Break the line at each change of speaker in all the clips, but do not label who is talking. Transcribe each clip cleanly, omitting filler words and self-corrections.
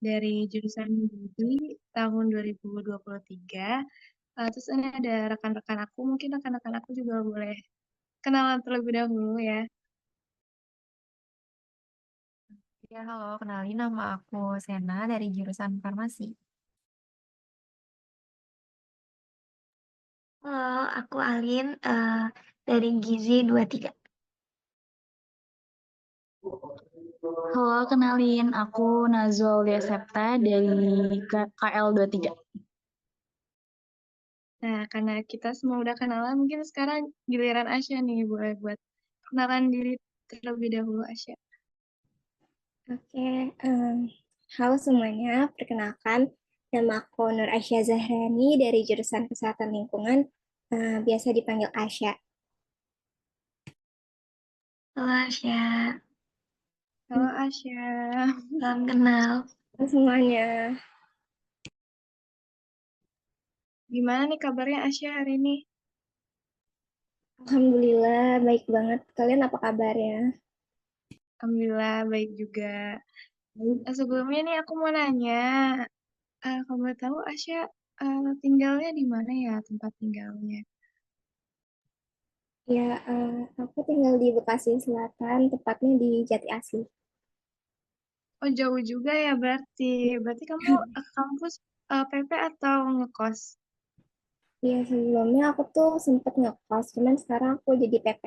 dari jurusan Gizi tahun 2023. Terus ini ada rekan-rekan aku, mungkin rekan-rekan aku juga boleh kenalan terlebih dahulu ya.
Ya, halo, kenalin nama aku Sena dari jurusan farmasi.
Halo, aku Alin dari Gizi 23.
Halo, kenalin aku Nazwa Aulia Septa dari KL 23.
Nah, karena kita semua udah kenalan, mungkin sekarang giliran Asya nih, boleh buat kenalan diri terlebih dahulu, Asya.
Oke, halo semuanya. Perkenalkan, nama aku Nur Asya Zahrani dari jurusan Kesehatan Lingkungan, biasa dipanggil Asya. Halo Asya,
Halo Asya.
salam kenal. Halo semuanya.
Gimana nih kabarnya Asya hari ini?
Alhamdulillah, baik banget. Kalian apa kabarnya?
Alhamdulillah baik juga. Sebelumnya nih aku mau nanya, kalau boleh tahu Asya tinggalnya di mana ya tempat tinggalnya?
Ya, aku tinggal di Bekasi Selatan, tepatnya di Jati Asih.
Oh jauh juga ya berarti. Berarti kamu ke kampus PP atau ngekos?
Iya, sebelumnya aku tuh sempet ngekos, cuman sekarang aku jadi PP.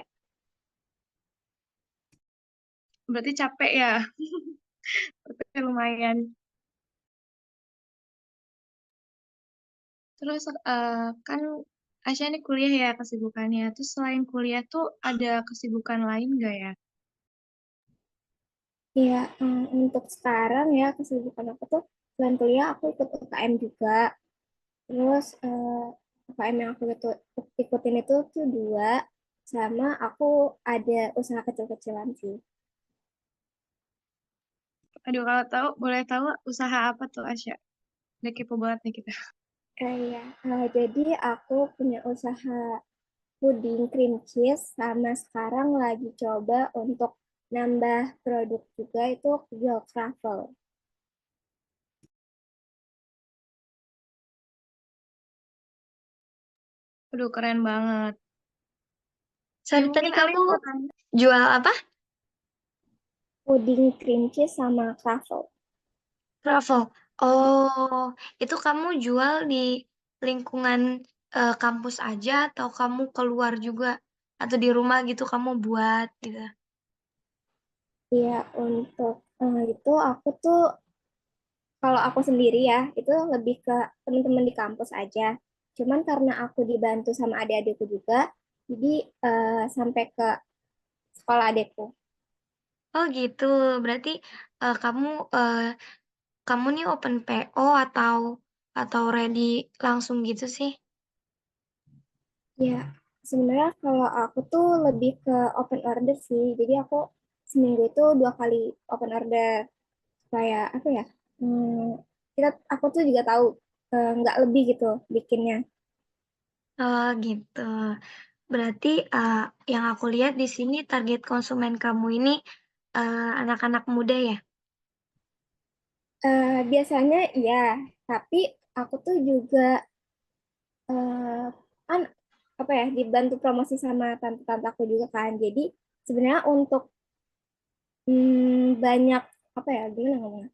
Berarti capek ya? Tapi lumayan. Terus kan Asya ini kuliah ya kesibukannya. Terus selain kuliah tuh ada kesibukan lain nggak ya?
Ya, untuk sekarang ya kesibukan aku tuh selain kuliah aku ikut UKM juga. Terus UKM yang aku ikutin itu tuh dua, sama aku ada usaha kecil-kecilan sih.
Aduh kalau tahu boleh tahu usaha apa tuh Asya? Udah kepo banget nih kita.
Ya, jadi aku punya usaha puding cream cheese sama sekarang lagi coba untuk nambah produk juga itu jual truffle.
Aduh keren banget.
Sorry, tadi
Mungkin Alin
kamu
mau tanya.
jual apa? Puding cream cheese sama truffle. Travel. Oh, itu kamu jual di lingkungan kampus aja atau kamu keluar juga? Atau di rumah gitu kamu buat gitu? Iya, untuk itu aku tuh kalau aku sendiri ya, itu lebih ke teman-teman di kampus aja. Cuman karena aku dibantu sama adik-adikku juga, jadi sampai ke sekolah adikku. Oh gitu, berarti eh, kamu eh, kamu nih open PO atau ready langsung gitu sih? Ya, sebenarnya kalau aku tuh lebih ke open order sih. Jadi aku seminggu itu 2 kali open order. Kayak apa ya? Aku tuh juga tahu nggak lebih gitu bikinnya. Oh gitu. Berarti yang aku lihat di sini target konsumen kamu ini anak-anak muda ya? Biasanya iya, tapi aku tuh juga kan apa ya dibantu promosi sama tante-tante aku juga kan. Jadi sebenarnya untuk banyak apa ya gimana ngomongnya?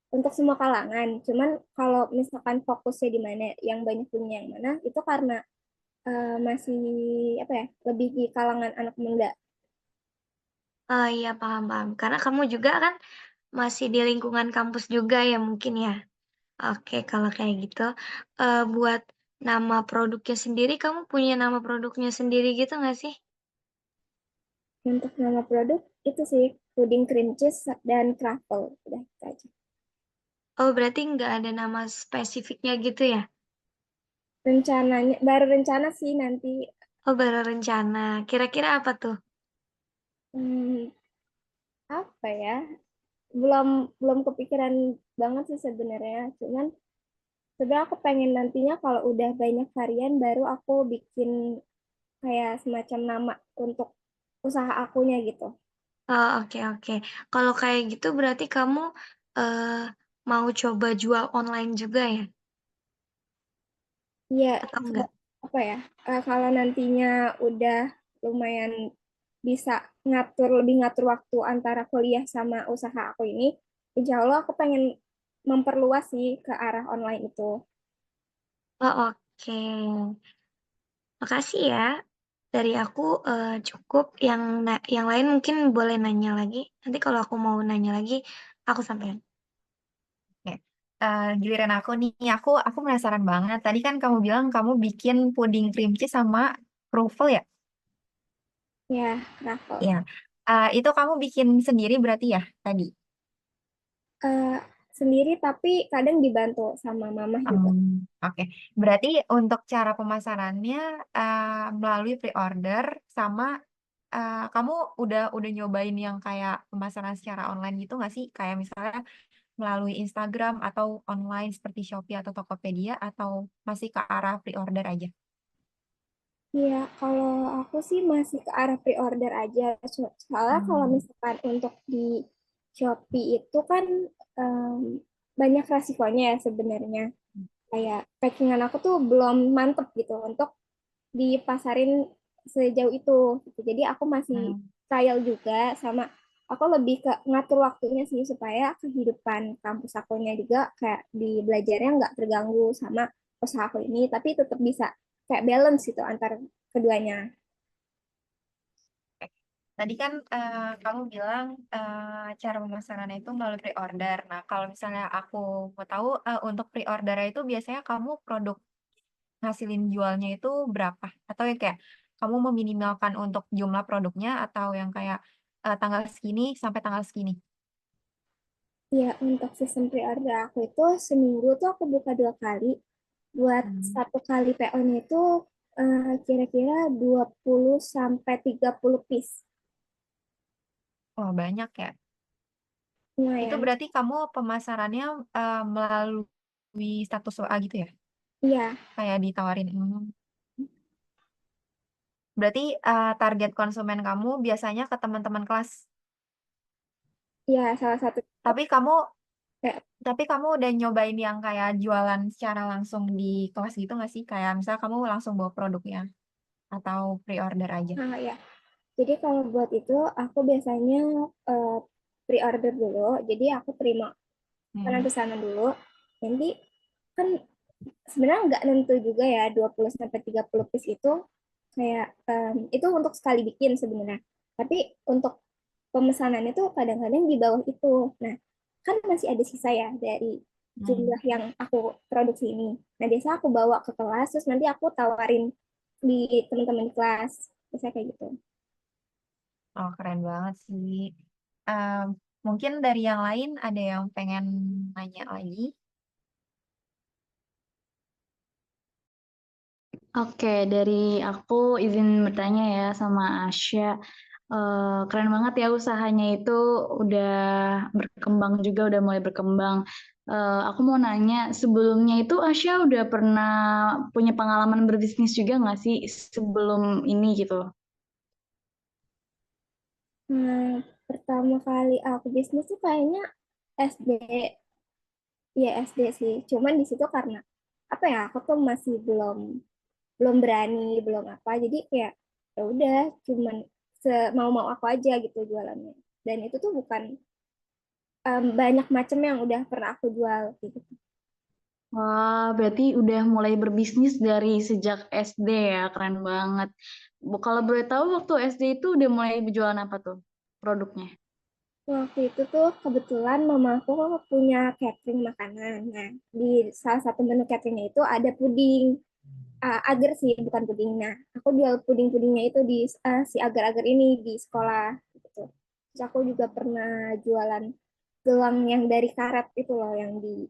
Untuk semua kalangan. Cuman kalau misalkan fokusnya di mana yang banyak punya yang mana itu karena masih apa ya lebih di kalangan anak muda. Oh iya paham paham. Karena kamu juga kan masih di lingkungan kampus juga ya mungkin ya. Oke kalau kayak gitu, buat nama produknya sendiri kamu punya nama produknya sendiri gitu nggak sih? Untuk nama produk itu sih puding cream cheese dan truffle udah itu aja. Oh berarti nggak ada nama spesifiknya gitu ya? Rencananya baru rencana sih nanti. Oh baru rencana. Kira-kira apa tuh? Hmm, apa ya? Belum belum kepikiran banget sih sebenarnya. Cuman sebenarnya aku pengen nantinya kalau udah banyak varian baru aku bikin kayak semacam nama untuk usaha akunya gitu. Oh, oke oke. Kalau kayak gitu berarti kamu, eee,
mau coba jual online juga ya?
Iya,
Atau enggak?
apa ya? Kalau nantinya udah lumayan bisa lebih ngatur waktu antara kuliah sama usaha aku ini, insya Allah aku pengen memperluas sih ke arah online itu.
Oh, oke. Makasih ya. Dari aku cukup. Yang lain mungkin boleh nanya lagi. Nanti kalau aku mau nanya lagi, aku sampaikan.
Oke. Giliran aku nih, aku penasaran banget. Tadi kan kamu bilang kamu bikin puding cream cheese sama croffle ya?
Ya, Raffle.
Iya. Itu kamu bikin sendiri berarti ya tadi?
Eh, Sendiri tapi kadang dibantu sama mamah juga.
Oke. Berarti untuk cara pemasarannya melalui pre-order sama kamu udah nyobain yang kayak pemasaran secara online gitu nggak sih? Kayak misalnya melalui Instagram atau online seperti Shopee atau Tokopedia atau masih ke arah pre-order aja?
Iya, kalau aku sih masih ke arah pre-order aja. Soalnya kalau
Hmm.
misalkan untuk di Shopee itu kan em, banyak resikonya ya sebenarnya. Kayak packingan aku tuh belum mantep gitu untuk dipasarin sejauh itu, gitu. Jadi aku masih
Hmm.
trial juga sama aku lebih ke ngatur waktunya sih supaya kehidupan kampus akunya juga kayak di belajarnya nggak terganggu sama usaha aku ini, tapi tetap bisa kayak balance gitu antar keduanya.
Tadi kan kamu bilang cara pemasarannya itu melalui pre-order. Nah, kalau misalnya aku mau tahu untuk pre-order itu biasanya kamu ngasilin jualnya itu berapa? Atau yang kayak kamu meminimalkan untuk jumlah produknya atau yang kayak tanggal segini sampai tanggal segini?
Ya, untuk sistem pre-order aku itu seminggu tuh aku buka 2 kali. Buat
Hmm.
satu kali PO-nya itu kira-kira 20 sampai 30 piece.
Wah, banyak ya. Itu
Lumayan.
berarti kamu pemasarannya melalui status WA gitu ya?
Iya,
Kayak ditawarin. Berarti target konsumen kamu biasanya ke teman-teman kelas.
iya salah satu itu
Tapi kamu
kayak
tapi kamu udah nyobain yang kayak jualan secara langsung di kelas gitu nggak sih? Kayak misal kamu langsung bawa produknya atau pre-order aja?
ya. Jadi kalau buat itu aku biasanya eh, pre-order dulu. Jadi aku terima
Hmm.
pesanan dulu. Nanti kan sebenarnya nggak nentu juga ya 20 sampai 30 piece itu kayak itu untuk sekali bikin sebenarnya. Tapi untuk pemesanan itu kadang-kadang di bawah itu. Nah, kan masih ada sisa ya dari
Hmm.
jumlah yang aku produksi ini. Nah, biasa aku bawa ke kelas, terus nanti aku tawarin di teman-teman di kelas. Bisa kayak gitu.
Oh, keren banget sih. Em, Mungkin dari yang lain ada yang pengen nanya lagi?
Oke, dari aku izin bertanya ya sama Asya. Keren banget ya usahanya itu udah berkembang juga, udah mulai berkembang. Aku mau nanya, sebelumnya itu Asya udah pernah punya pengalaman berbisnis juga nggak sih sebelum ini gitu?
Nah, pertama kali aku bisnis tuh kayaknya SD. Ya SD sih. Cuman di situ karena apa ya? Aku tuh masih belum belum berani, belum apa. Jadi kayak ya udah cuman mau-mau aku aja gitu jualannya. Dan itu tuh bukan banyak macam yang udah pernah aku jual gitu.
Wah, berarti udah mulai berbisnis dari sejak SD ya, keren banget. Kalau boleh tahu waktu SD itu udah mulai berjualan apa tuh produknya?
Waktu itu tuh kebetulan mama aku punya catering makanan. Nah, di salah satu menu cateringnya itu ada puding. Agar sih, bukan puding. Nah, aku jual puding-pudingnya itu di si agar-agar ini di sekolah gitu. Terus aku juga pernah jualan gelang yang dari karet itu loh, yang di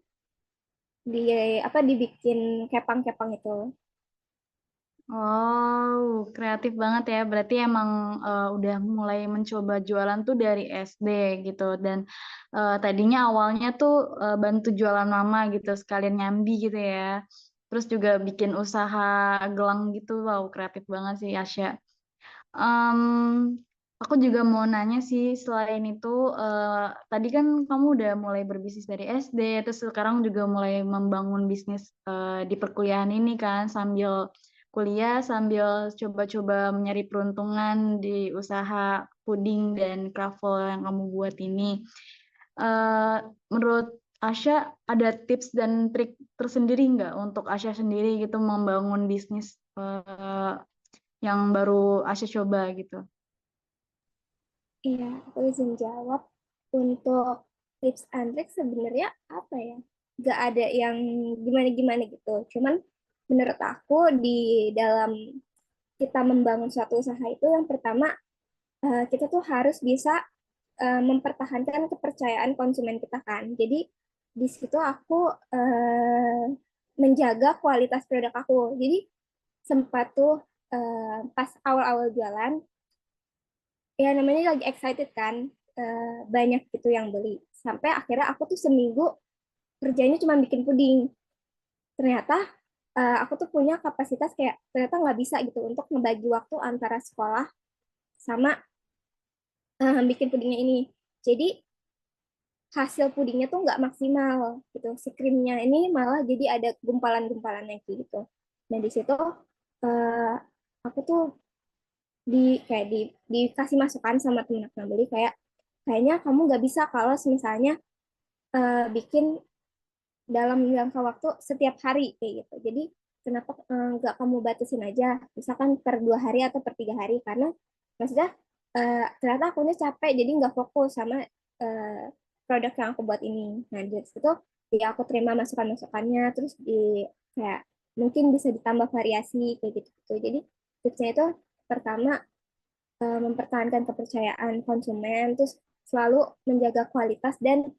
apa dibikin kepang-kepang itu.
Oh, kreatif banget ya. Berarti emang udah mulai mencoba jualan tuh dari SD gitu. Dan tadinya awalnya tuh bantu jualan mama gitu, sekalian nyambi gitu ya. Terus juga bikin usaha gelang gitu. Wow, kreatif banget sih Asya. Em, Aku juga mau nanya sih, selain itu, tadi kan kamu udah mulai berbisnis dari SD, terus sekarang juga mulai membangun bisnis, di perkuliahan ini kan, sambil kuliah, sambil coba-coba mencari peruntungan di usaha puding dan kroffel yang kamu buat ini. Menurut Asya, ada tips dan trik tersendiri nggak untuk Asya sendiri gitu membangun bisnis, yang baru Asya coba gitu?
Iya, aku izin jawab. Untuk tips and trick sebenarnya apa ya? Gak ada yang gimana-gimana gitu. Cuman menurut aku di dalam kita membangun suatu usaha itu yang pertama kita tuh harus bisa mempertahankan kepercayaan konsumen kita kan. Jadi di situ aku menjaga kualitas produk aku. Jadi sempat tuh pas awal-awal jualan ya namanya lagi excited kan banyak gitu yang beli sampai akhirnya aku tuh seminggu kerjanya cuma bikin puding ternyata aku tuh punya kapasitas kayak ternyata nggak bisa gitu untuk membagi waktu antara sekolah sama bikin pudingnya ini jadi hasil pudingnya tuh nggak maksimal gitu si krimnya ini malah jadi ada gumpalan-gumpalannya gitu dan di situ uh, aku tuh kayak dikasih masukan sama temen aku yang beli kayak kayaknya kamu nggak bisa kalau misalnya bikin dalam jangka waktu setiap hari kayak gitu. Jadi kenapa nggak kamu batasin aja, misalkan per 2 hari atau per 3 hari karena maksudnya ternyata akunya capek jadi nggak fokus sama produk yang aku buat ini. Nah dari situ ya aku terima masukan-masukannya terus kayak mungkin bisa ditambah variasi kayak gitu. Jadi tipsnya itu pertama mempertahankan kepercayaan konsumen, terus selalu menjaga kualitas dan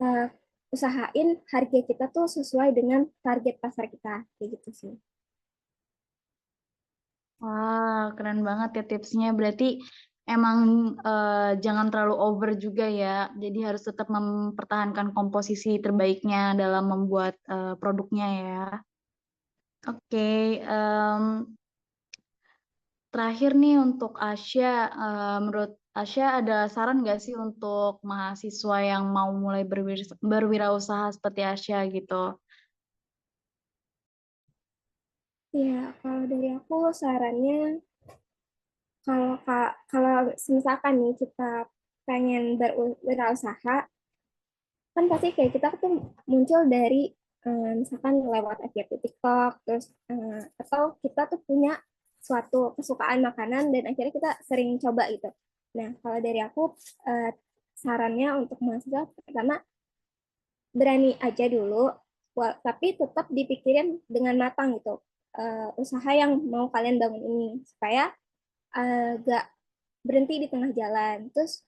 uh, usahain harga kita tuh sesuai dengan target pasar kita, kayak gitu sih.
Wah, keren banget ya tipsnya. Berarti emang jangan terlalu over juga ya. Jadi harus tetap mempertahankan komposisi terbaiknya dalam membuat produknya ya. Oke, terakhir nih untuk Asya, menurut Asya ada saran nggak sih untuk mahasiswa yang mau mulai berwirausaha seperti Asya gitu?
Ya, kalau dari aku sarannya kalau misalkan nih kita pengen berwirausaha, kan pasti kayak kita tuh muncul dari misalkan lewat FYP TikTok, terus atau kita tuh punya suatu kesukaan makanan dan akhirnya kita sering coba gitu. Nah, kalau dari aku eh, sarannya untuk mahasiswa pertama berani aja dulu, tapi tetap dipikirin dengan matang gitu. Usaha yang mau kalian bangun ini supaya gak berhenti di tengah jalan. Terus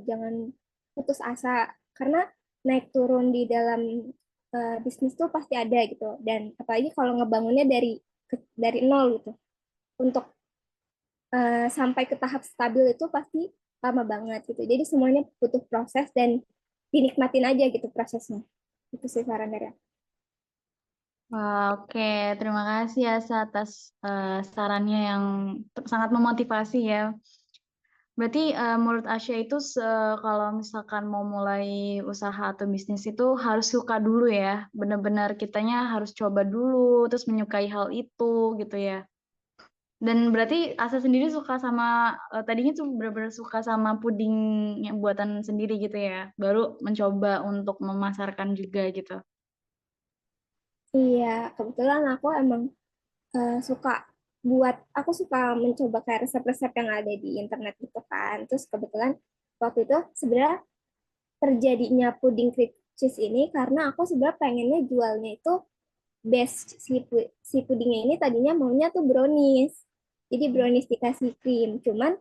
jangan putus asa karena naik turun di dalam bisnis tuh pasti ada gitu. Dan apalagi kalau ngebangunnya dari nol gitu. Untuk sampai ke tahap stabil itu pasti lama banget gitu. Jadi semuanya butuh proses dan dinikmatin aja gitu prosesnya. Itu sih saran dari aku.
Wah, oke. Terima kasih ya atas sarannya yang sangat memotivasi ya. Berarti menurut Asya itu kalau misalkan mau mulai usaha atau bisnis itu harus suka dulu ya. Benar-benar kitanya harus coba dulu, terus menyukai hal itu gitu ya. Dan berarti Asa sendiri suka sama tadinya tuh benar-benar suka sama puding yang buatan sendiri gitu ya. Baru mencoba untuk memasarkan juga gitu.
Iya, kebetulan aku emang suka aku suka mencoba kayak resep-resep yang ada di internet gitu kan. Terus kebetulan waktu itu sebenarnya terjadinya puding cream cheese ini karena aku sebenarnya pengennya jualnya itu base si pudingnya ini tadinya maunya tuh brownies. Jadi brownies dikasih krim. Cuman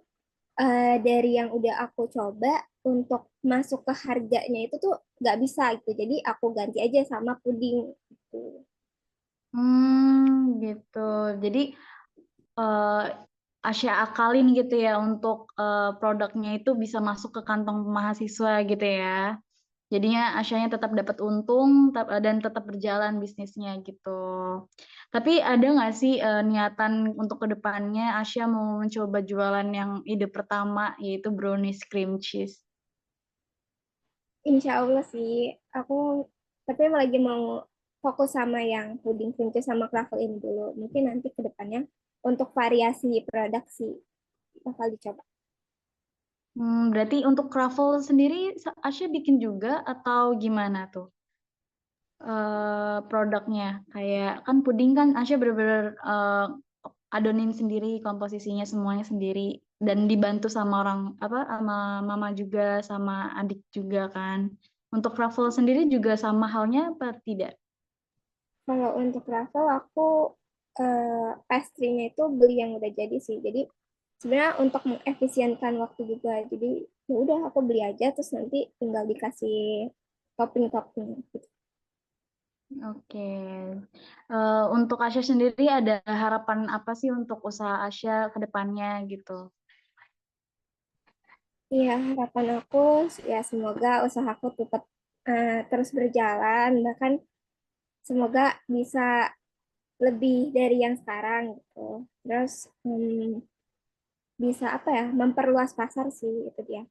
dari yang udah aku coba untuk masuk ke harganya itu tuh nggak bisa gitu. Jadi aku ganti aja sama puding gitu.
Gitu. Jadi eh Asya akalin gitu ya untuk produknya itu bisa masuk ke kantong mahasiswa gitu ya. Jadinya Asyanya tetap dapat untung dan tetap berjalan bisnisnya gitu. Tapi ada nggak sih niatan untuk kedepannya Asya mau mencoba jualan yang ide pertama yaitu brownies cream cheese?
Insya Allah sih, aku tapi lagi mau fokus sama yang puding cream cheese sama croffle ini dulu. Mungkin nanti ke depannya untuk variasi produk sih bakal dicoba.
Berarti untuk croffle sendiri Asya bikin juga atau gimana tuh produknya? Kayak kan puding kan Asya bener-bener adonin sendiri, komposisinya semuanya sendiri dan dibantu sama orang sama mama juga sama adik juga kan. Untuk croffle sendiri juga sama halnya apa tidak?
Kalau untuk croffle aku pastry-nya itu beli yang udah jadi sih. Jadi sebenarnya untuk mengefisienkan waktu juga. Jadi ya udah aku beli aja terus nanti tinggal dikasih topping-topping gitu.
Oke. Untuk Asya sendiri ada harapan apa sih untuk usaha Asya ke depannya gitu?
Iya, harapan aku ya semoga usahaku tetap terus berjalan, bahkan semoga bisa lebih dari yang sekarang gitu. Terus bisa apa ya, memperluas pasar sih itu dia.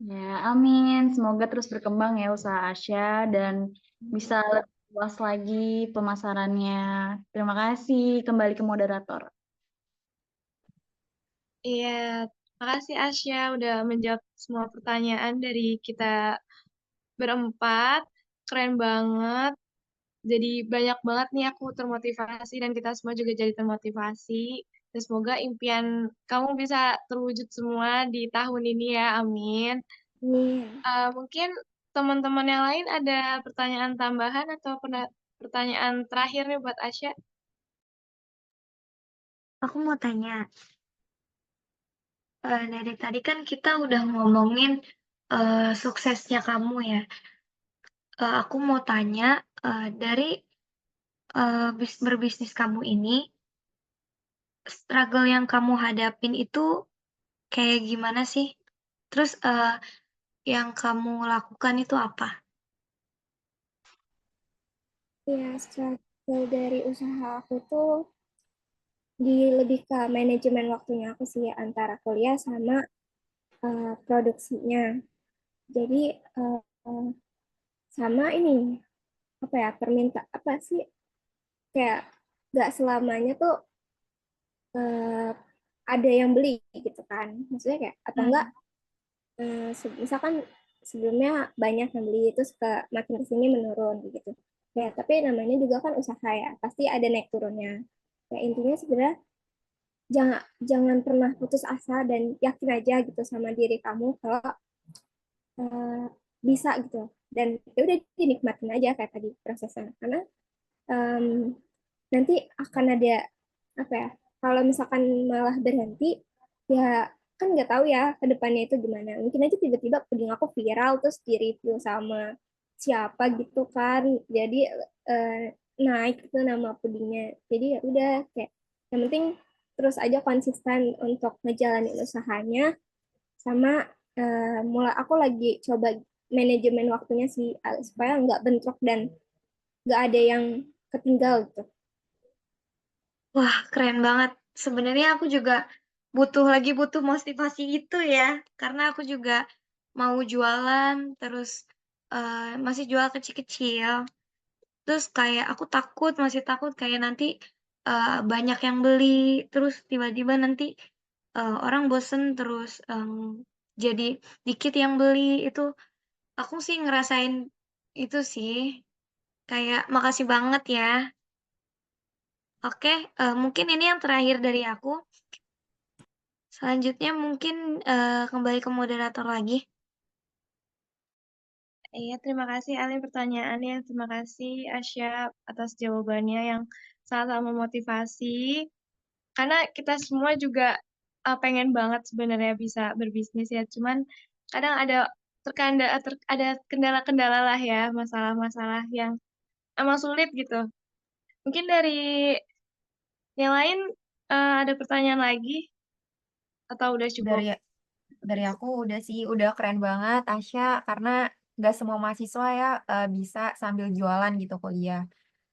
Ya, amin. Semoga terus berkembang ya usaha Asya dan bisa lebih luas lagi pemasarannya. Terima kasih. Kembali ke moderator.
Iya, makasih Asya udah menjawab semua pertanyaan dari kita berempat. Keren banget. Jadi banyak banget nih aku termotivasi dan kita semua juga jadi termotivasi. Dan semoga impian kamu bisa terwujud semua di tahun ini ya, amin.
Iya.
Mungkin teman-teman yang lain ada pertanyaan tambahan atau pertanyaan terakhir nih buat Asya?
Aku mau tanya, dari tadi kan kita udah ngomongin suksesnya kamu ya. Aku mau tanya, dari berbisnis kamu ini, struggle yang kamu hadapin itu kayak gimana sih? Terus yang kamu lakukan itu apa?
Ya, struggle dari usaha aku tuh lebih ke manajemen waktunya aku sih antara kuliah sama produksinya. Jadi eh, sama ini apa ya apa sih kayak nggak selamanya tuh eh, ada yang beli gitu kan. Maksudnya kayak atau enggak misalkan sebelumnya banyak yang beli terus makin kesini menurun gitu. Ya, tapi namanya juga kan usaha ya, pasti ada naik turunnya. Ya intinya sebenarnya jangan jangan pernah putus asa dan yakin aja gitu sama diri kamu kalau eh, bisa gitu. Dan ya udah dinikmatin aja kayak tadi prosesnya. Karena em, nanti akan ada apa ya? Kalau misalkan malah berhenti, ya kan nggak tahu ya ke depannya itu gimana. Mungkin aja tiba-tiba puding aku viral terus di review sama siapa gitu kan. Jadi eh, naik itu nama pudingnya. Jadi ya udah kayak yang penting terus aja konsisten untuk ngejalanin usahanya sama mulai aku lagi coba manajemen waktunya sih supaya nggak bentrok dan nggak ada yang ketinggal gitu.
Wah, keren banget. Sebenarnya aku juga butuh motivasi itu ya, karena aku juga mau jualan, terus masih jual kecil-kecil. Terus kayak aku masih takut kayak nanti banyak yang beli, terus tiba-tiba nanti orang bosen terus jadi dikit yang beli itu. Aku sih ngerasain itu sih. Kayak makasih banget ya. Oke, mungkin ini yang terakhir dari aku. Selanjutnya mungkin kembali ke moderator lagi.
Iya, terima kasih Alin pertanyaannya. Terima kasih Asya atas jawabannya yang sangat memotivasi. Karena kita semua juga pengen banget sebenarnya bisa berbisnis ya. Cuman kadang ada kendala-kendala lah ya, masalah-masalah yang emang sulit gitu. Mungkin dari yang lain ada pertanyaan lagi atau udah cukup?
Dari dari aku udah sih, udah keren banget Asya, karena nggak semua mahasiswa ya bisa sambil jualan gitu kuliah.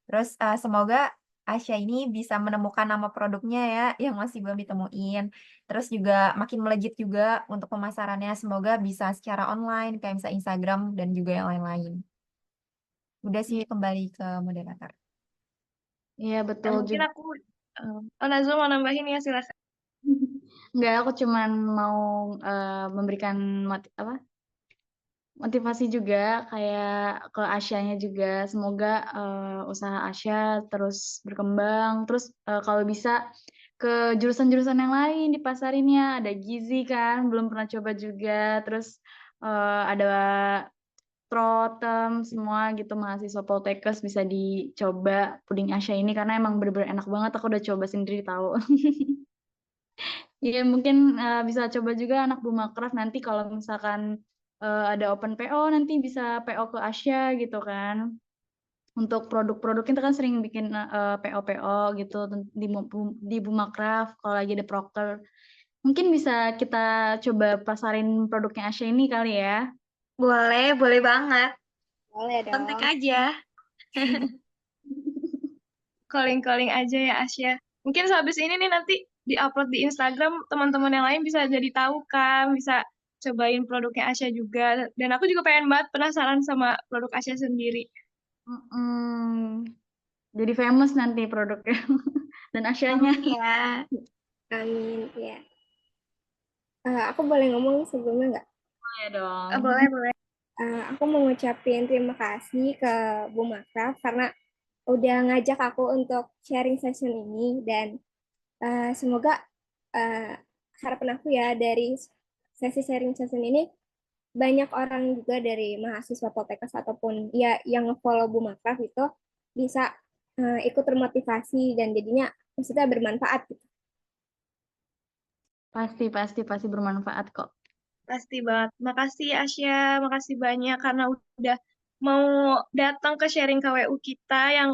Terus semoga Asya ini bisa menemukan nama produknya ya yang masih belum ditemuin. Terus juga makin melejit juga untuk pemasarannya. Semoga bisa secara online kayak misalnya Instagram dan juga yang lain-lain. Udah sih
Iya.
kembali ke moderator.
Iya
Dan
betul
mungkin
juga.
aku, Nazul mau nambahin ya, silakan.
Enggak, aku cuman mau memberikan motivasi juga kayak ke Asyanya juga. Semoga usaha Asya terus berkembang. Terus kalau bisa ke jurusan-jurusan yang lain dipasarinnya. Ada gizi kan, belum pernah coba juga. Terus ada Trotem semua gitu mahasiswa Poltekkes bisa dicoba puding Asya ini karena emang bener-bener enak banget. Aku udah coba sendiri tahu. Iya mungkin bisa coba juga anak Bumakraf nanti kalau misalkan ada open PO nanti bisa PO ke Asya gitu kan. Untuk produk-produk kita kan sering bikin PO-PO gitu di Bumakraf kalau lagi ada proker. Mungkin bisa kita coba pasarin produknya Asya ini kali ya.
Boleh banget.
Boleh
Kontak
dong.
aja.
Calling-calling aja ya Asya. Mungkin sehabis ini nih nanti di-upload di Instagram, teman-teman yang lain bisa jadi tahu kan, bisa cobain produknya Asya juga. Dan aku juga pengen banget penasaran sama produk Asya sendiri.
Mm-mm. Jadi famous nanti produknya dan Asyanya.
Amin ya.
Amin. Ya. Aku boleh ngomong sebelumnya nggak?
Ya dong.
Boleh.
Aku mau ngucapin terima kasih ke Bu Makraf karena udah ngajak aku untuk sharing session ini dan semoga uh, harapan aku ya dari sesi sharing session ini banyak orang juga dari mahasiswa Poltekkes ataupun ya yang nge-follow Bu Makraf itu bisa ikut termotivasi dan jadinya maksudnya bermanfaat gitu.
Pasti bermanfaat kok.
Pasti banget. Makasih Asya, makasih banyak karena udah mau datang ke sharing KWU kita yang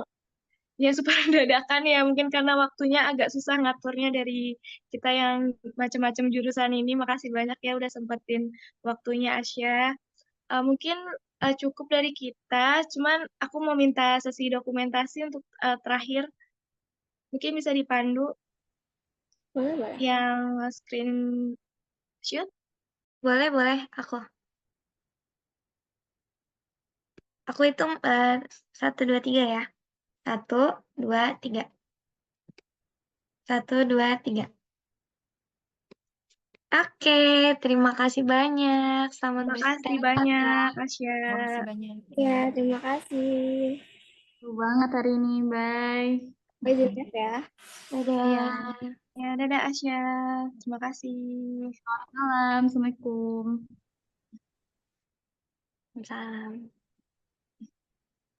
ya super dadakan ya. Mungkin karena waktunya agak susah ngaturnya dari kita yang macam-macam jurusan ini. Makasih banyak ya udah sempetin waktunya Asya. Mungkin cukup dari kita, cuman aku mau minta sesi dokumentasi untuk terakhir. Mungkin bisa dipandu
Boleh.
yang screen shoot.
Boleh. Aku hitung 1, 2, 3 ya. 1, 2, 3. 1, 2, 3. Oke, terima kasih banyak. Selamat
Makasih
beristirahat.
banyak, Asya.
Makasih banyak.
Ya, terima kasih.
Seru banget hari ini, bye.
Izin chat ya.
Dadah.
Iya.
Ya, dadah Asya. Terima kasih.
Malam, Assalamualaikum.
Salam.